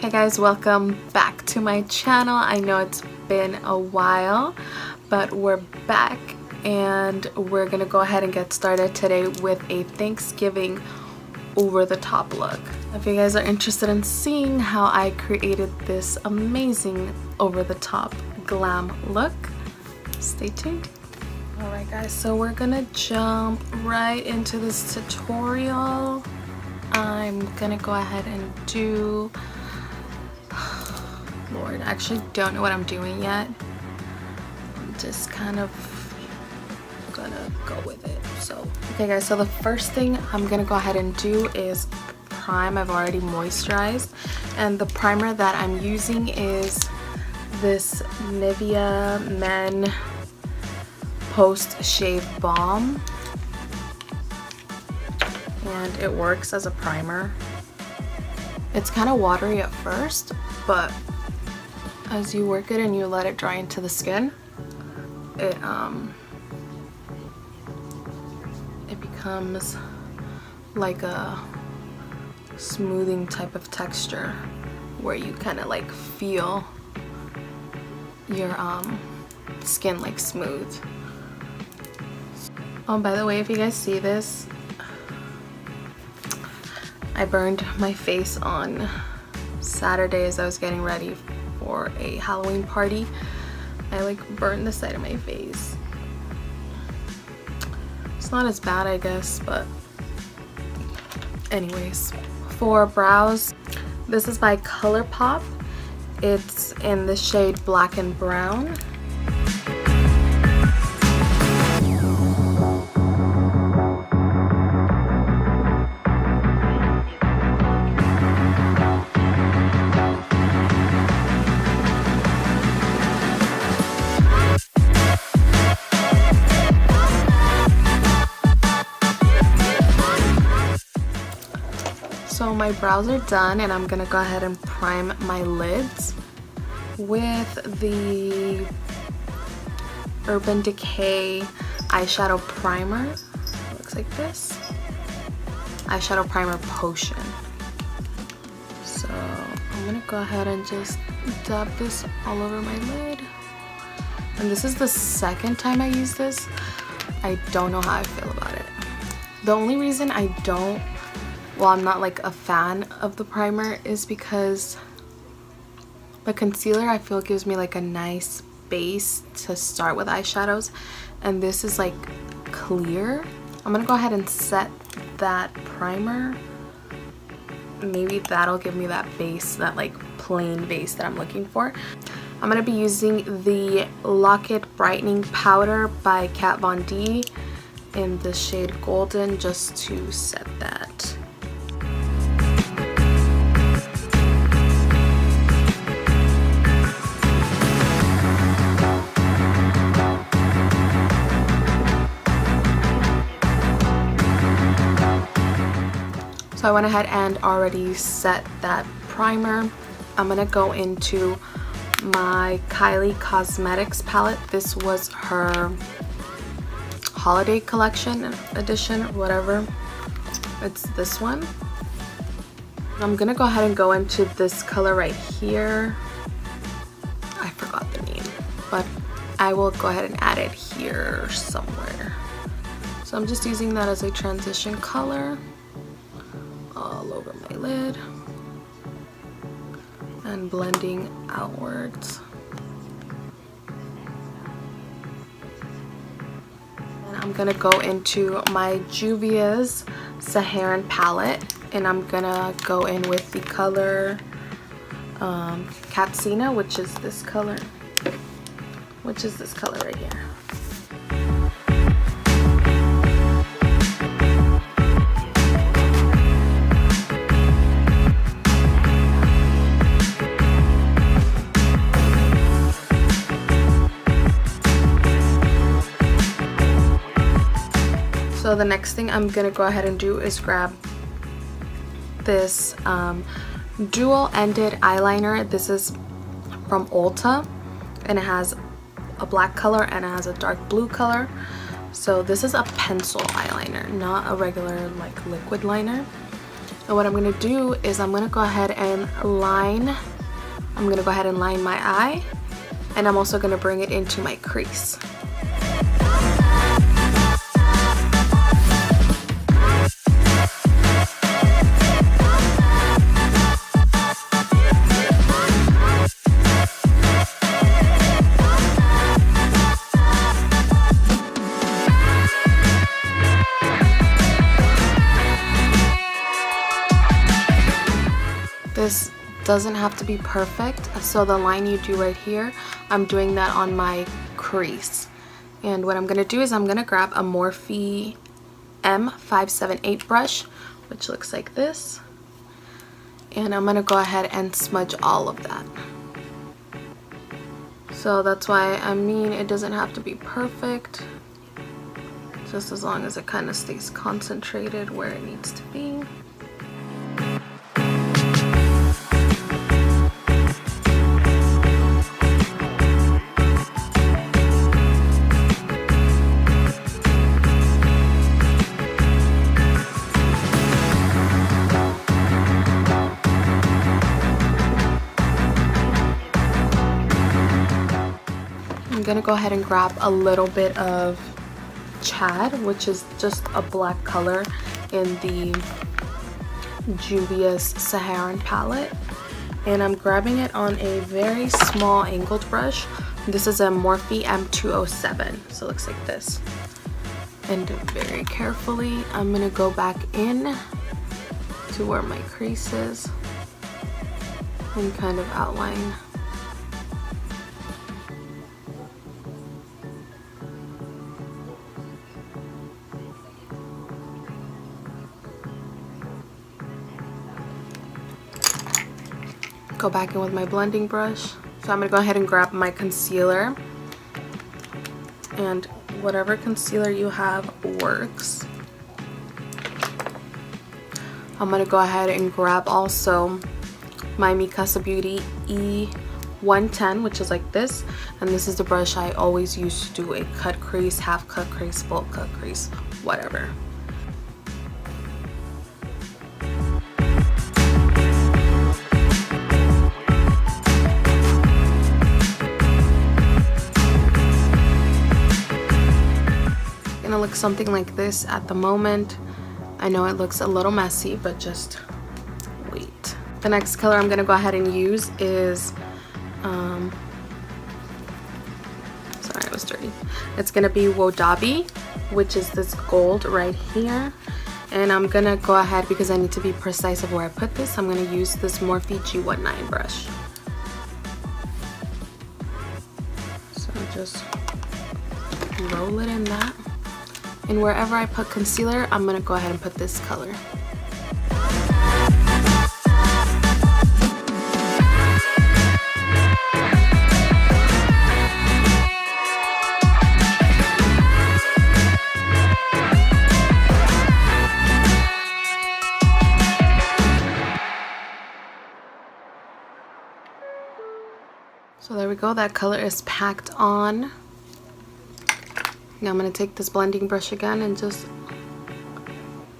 Hey guys, welcome back to my channel. I know it's been a while, but we're back and we're gonna go ahead and get started today with a Thanksgiving over-the-top look. If you guys are interested in seeing how I created this amazing over-the-top glam look, stay tuned. Alright guys, so we're gonna jump right into this tutorial. I'm gonna go ahead and do, Lord, I actually don't know what I'm doing yet. I'm just kind of gonna go with it. So, okay guys, so the first thing I'm gonna go ahead and do is prime. I've already moisturized, and the primer that I'm using is this Nivea Men Post Shave Balm, and it works as a primer. It's kind of watery at first, but as you work it and you let it dry into the skin, it becomes like a smoothing type of texture where you kind of like feel your skin like smooth. Oh, by the way, if you guys see this, I burned my face on Saturday as I was getting ready for a Halloween party. I like burned the side of my face. It's not as bad, I guess, but anyways. For brows, this is by Colourpop. It's in the shade Black and Brown. So my brows are done, and I'm gonna go ahead and prime my lids with the Urban Decay eyeshadow primer. It looks like this. Eyeshadow primer potion. So I'm gonna go ahead and just dab this all over my lid. And this is the second time I use this. I don't know how I feel about it. The only reason I don't, well, I'm not like a fan of the primer, is because the concealer I feel gives me like a nice base to start with eyeshadows, and this is like clear. I'm gonna go ahead and set that primer. Maybe that'll give me that base, that like plain base that I'm looking for. I'm gonna be using the Lock-It Brightening Powder by Kat Von D in the shade Golden, just to set that. So I went ahead and already set that primer. I'm gonna go into my Kylie Cosmetics palette. This was her holiday collection edition, whatever. It's this one. I'm gonna go ahead and go into this color right here. I forgot the name, but I will go ahead and add it here somewhere. So I'm just using that as a transition color all over my lid and blending outwards. And I'm gonna go into my Juvias Saharan palette, and I'm gonna go in with the color Katsina, which is this color right here. So the next thing I'm gonna go ahead and do is grab this dual-ended eyeliner. This is from Ulta, and it has a black color and it has a dark blue color. So this is a pencil eyeliner, not a regular like liquid liner. And what I'm going to do is I'm going to go ahead and line my eye, and I'm also going to bring it into my crease. This doesn't have to be perfect, so the line you do right here, I'm doing that on my crease. And what I'm going to do is I'm going to grab a Morphe M578 brush, which looks like this, and I'm going to go ahead and smudge all of that. So that's why I mean it doesn't have to be perfect, just as long as it kind of stays concentrated where it needs to be. I'm gonna go ahead and grab a little bit of Chad, which is just a black color in the Juvias Saharan palette, and I'm grabbing it on a very small angled brush. This is a Morphe M207, so it looks like this. And very carefully, I'm gonna go back in to where my crease is and kind of outline. Go back in with my blending brush. So I'm going to go ahead and grab my concealer, and whatever concealer you have works. I'm going to go ahead and grab also my Mikasa Beauty E110, which is like this, and this is the brush I always use to do a cut crease, half cut crease, full cut crease, whatever. Gonna look something like this at the moment. I know it looks a little messy, but just wait. The next color I'm gonna go ahead and use is sorry, it was dirty. It's gonna be Wodabi, which is this gold right here. And I'm gonna go ahead, because I need to be precise of where I put this, I'm gonna use this Morphe G19 brush. So just roll it in that. And wherever I put concealer, I'm going to go ahead and put this color. So there we go, that color is packed on. Now I'm going to take this blending brush again and just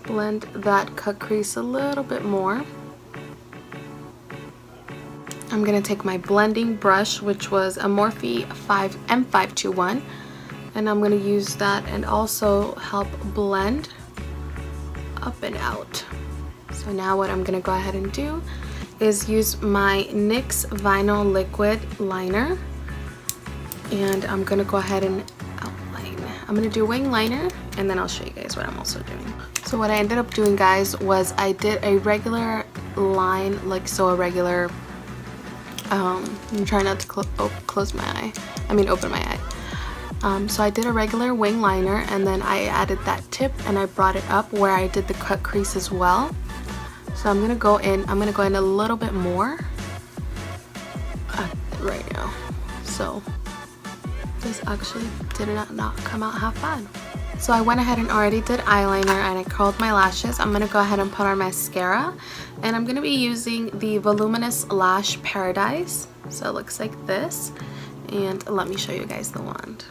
blend that cut crease a little bit more. I'm going to take my blending brush, which was a Morphe M521, and I'm going to use that and also help blend up and out. So now what I'm going to go ahead and do is use my NYX Vinyl Liquid Liner, and I'm going to go ahead and I'm going to do wing liner, and then I'll show you guys what I'm also doing. So what I ended up doing, guys, was I did a regular line, like so, a regular, I'm trying not to close my eye, open my eye. So I did a regular wing liner, and then I added that tip and I brought it up where I did the cut crease as well. So I'm going to go in a little bit more right now. So this actually did not come out half bad. So I went ahead and already did eyeliner, and I curled my lashes. I'm going to go ahead and put on mascara, and I'm going to be using the Voluminous Lash Paradise. So it looks like this, and let me show you guys the wand.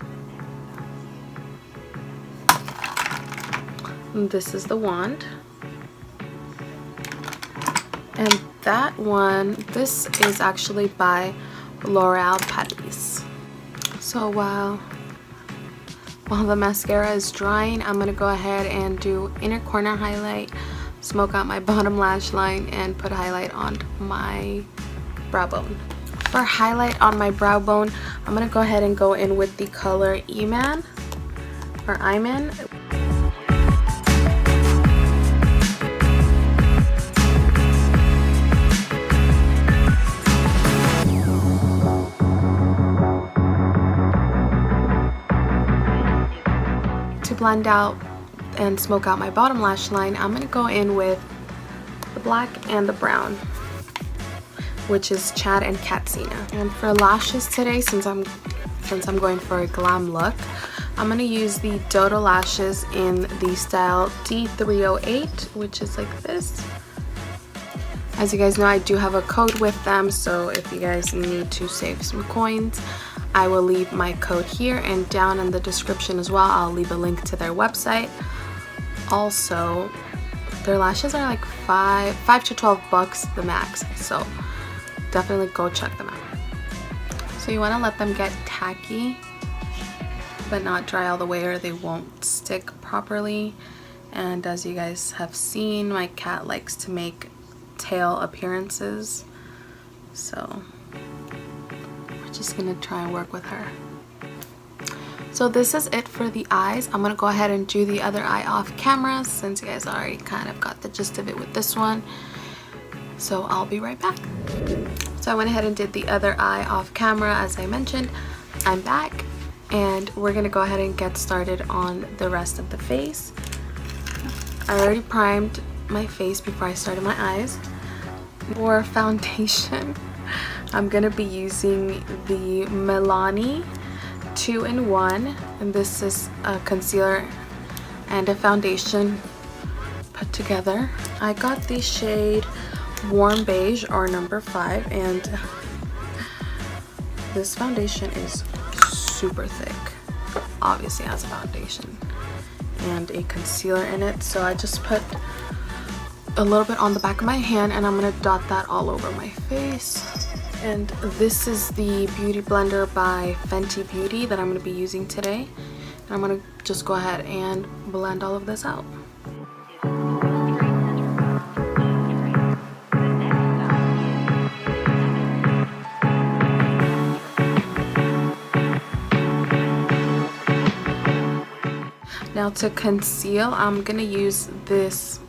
This is the wand. And that one, this is actually by L'Oreal Paris. So while the mascara is drying, I'm gonna go ahead and do inner corner highlight, smoke out my bottom lash line, and put highlight on my brow bone. For highlight on my brow bone, I'm gonna go ahead and go in with the color Iman. To blend out and smoke out my bottom lash line, I'm gonna go in with the black and the brown, which is Chad and Katsina. And for lashes today, since I'm going for a glam look, I'm gonna use the Dodo lashes in the style D308, which is like this. As you guys know, I do have a code with them, so if you guys need to save some coins, I will leave my code here, and down in the description as well, I'll leave a link to their website. Also, their lashes are like $5 to $12 the max, so definitely go check them out. So you want to let them get tacky but not dry all the way, or they won't stick properly. And as you guys have seen, my cat likes to make tail appearances, so we're just gonna try and work with her. So this is it for the eyes. I'm gonna go ahead and do the other eye off camera, since you guys already kind of got the gist of it with this one. So I'll be right back. So I went ahead and did the other eye off camera. As I mentioned, I'm back, and we're gonna go ahead and get started on the rest of the face. I already primed my face before I started my eyes. For foundation, I'm gonna be using the Milani 2-in-1, and this is a concealer and a foundation put together. I got the shade Warm Beige, or number 5, and this foundation is super thick. Obviously it has a foundation and a concealer in it, so I just put a little bit on the back of my hand, and I'm gonna dot that all over my face. And this is the Beauty Blender by Fenty Beauty that I'm gonna be using today, and I'm gonna just go ahead and blend all of this out. Now to conceal, I'm gonna use this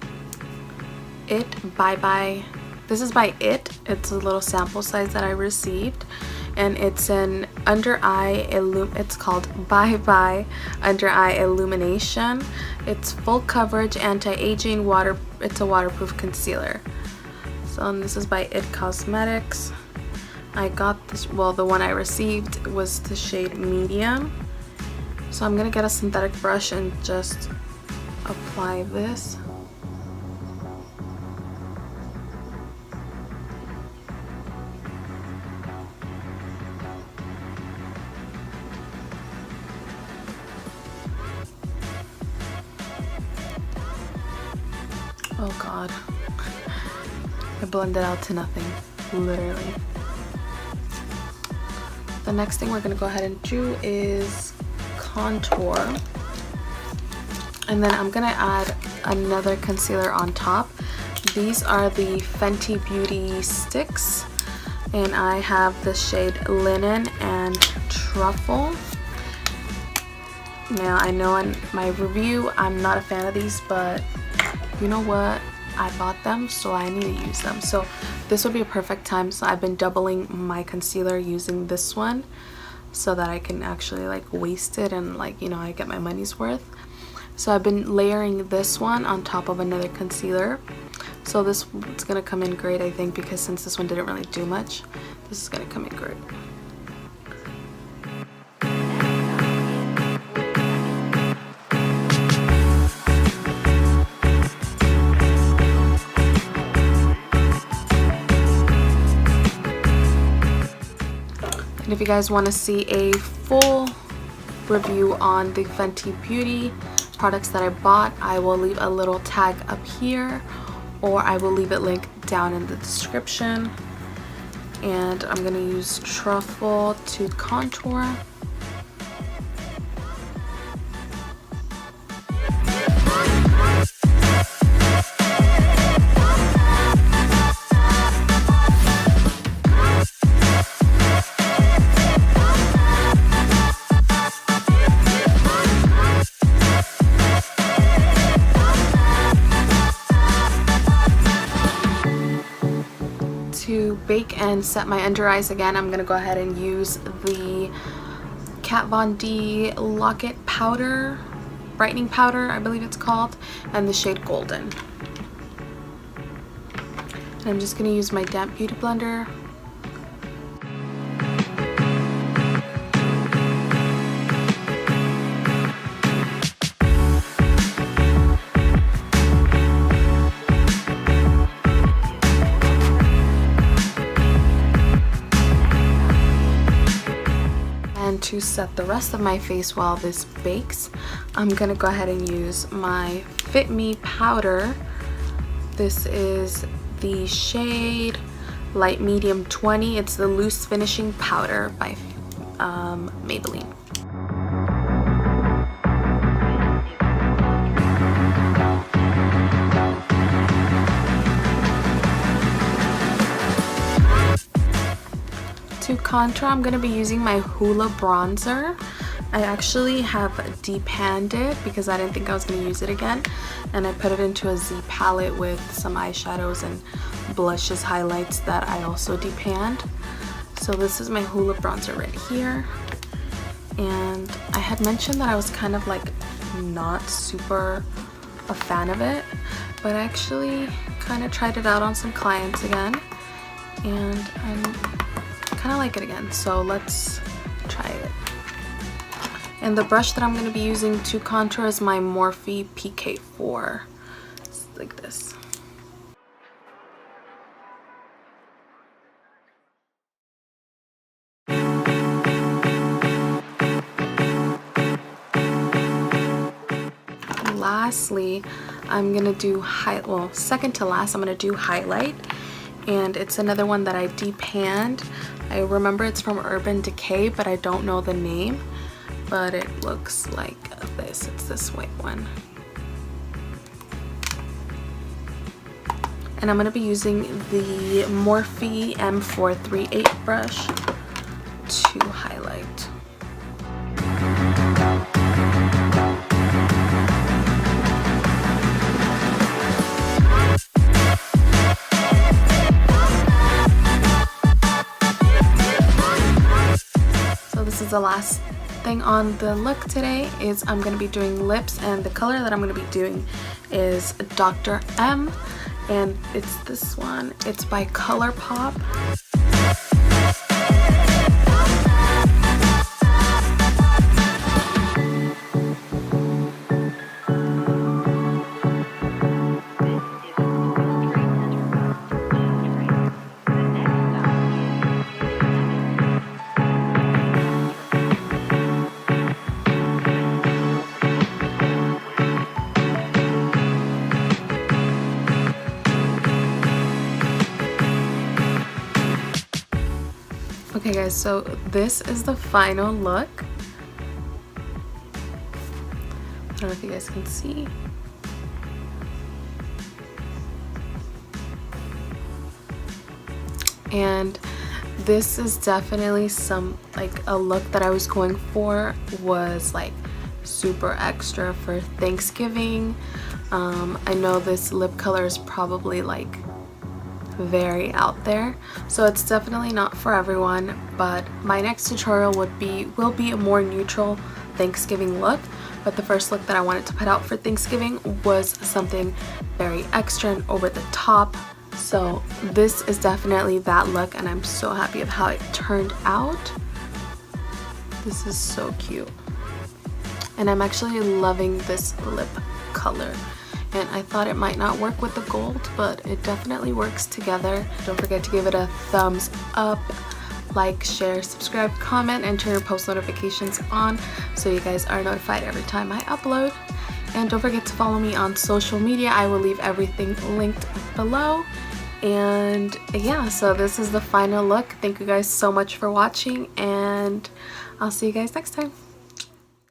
This is by It. It's a little sample size that I received, and it's an it's called Bye Bye Under Eye Illumination. It's full coverage, anti-aging, it's a waterproof concealer. So, and this is by It Cosmetics. I got this, well, the one I received was the shade medium. So I'm gonna get a synthetic brush and just apply this. Oh god, I blended out to nothing, literally. The next thing we're gonna go ahead and do is contour, and then I'm gonna add another concealer on top. These are the Fenty Beauty sticks, and I have the shade Linen and Truffle. Now I know in my review I'm not a fan of these, but you know what, I bought them, so I need to use them. So this would be a perfect time. So I've been doubling my concealer using this one, so that I can actually like waste it and, like, you know, I get my money's worth. So I've been layering this one on top of another concealer. So this is gonna come in great, I think, because since this one didn't really do much, this is gonna come in great. And if you guys want to see a full review on the Fenty Beauty products that I bought, I will leave a little tag up here, or I will leave it linked down in the description. And I'm gonna use Truffle to contour. To bake and set my under eyes again, I'm gonna go ahead and use the Kat Von D Lock-It powder, brightening powder I believe it's called, and the shade Golden. And I'm just gonna use my damp beauty blender. To set the rest of my face while this bakes, I'm gonna go ahead and use my Fit Me powder. This is the shade Light Medium 20. It's the loose finishing powder by Maybelline. To contour, I'm going to be using my Hoola bronzer. I actually have depanned it because I didn't think I was going to use it again, and I put it into a Z palette with some eyeshadows and blushes, highlights that I also depanned. So this is my Hoola bronzer right here, and I had mentioned that I was kind of like not super a fan of it, but I actually kind of tried it out on some clients again, and I'm kind of like it again, so let's try it. And the brush that I'm going to be using to contour is my Morphe PK4. It's like this. Lastly, I'm going to do second to last, I'm going to do highlight. And it's another one that I depanned. I remember it's from Urban Decay, but I don't know the name. But it looks like this. It's this white one. And I'm going to be using the Morphe M438 brush to highlight. The last thing on the look today is I'm going to be doing lips, and the color that I'm going to be doing is Dr. M, and it's this one. It's by Colourpop. Okay guys, so this is the final look. I don't know if you guys can see. And this is definitely a look that I was going for, was like super extra for Thanksgiving. I know this lip color is probably like very out there, so it's definitely not for everyone, but my next tutorial will be a more neutral Thanksgiving look. But the first look that I wanted to put out for Thanksgiving was something very extra and over the top, so this is definitely that look, and I'm so happy with how it turned out. This is so cute, and I'm actually loving this lip color. And I thought it might not work with the gold, but it definitely works together. Don't forget to give it a thumbs up, like, share, subscribe, comment, and turn your post notifications on so you guys are notified every time I upload. And don't forget to follow me on social media. I will leave everything linked below. And yeah, so this is the final look. Thank you guys so much for watching, and I'll see you guys next time.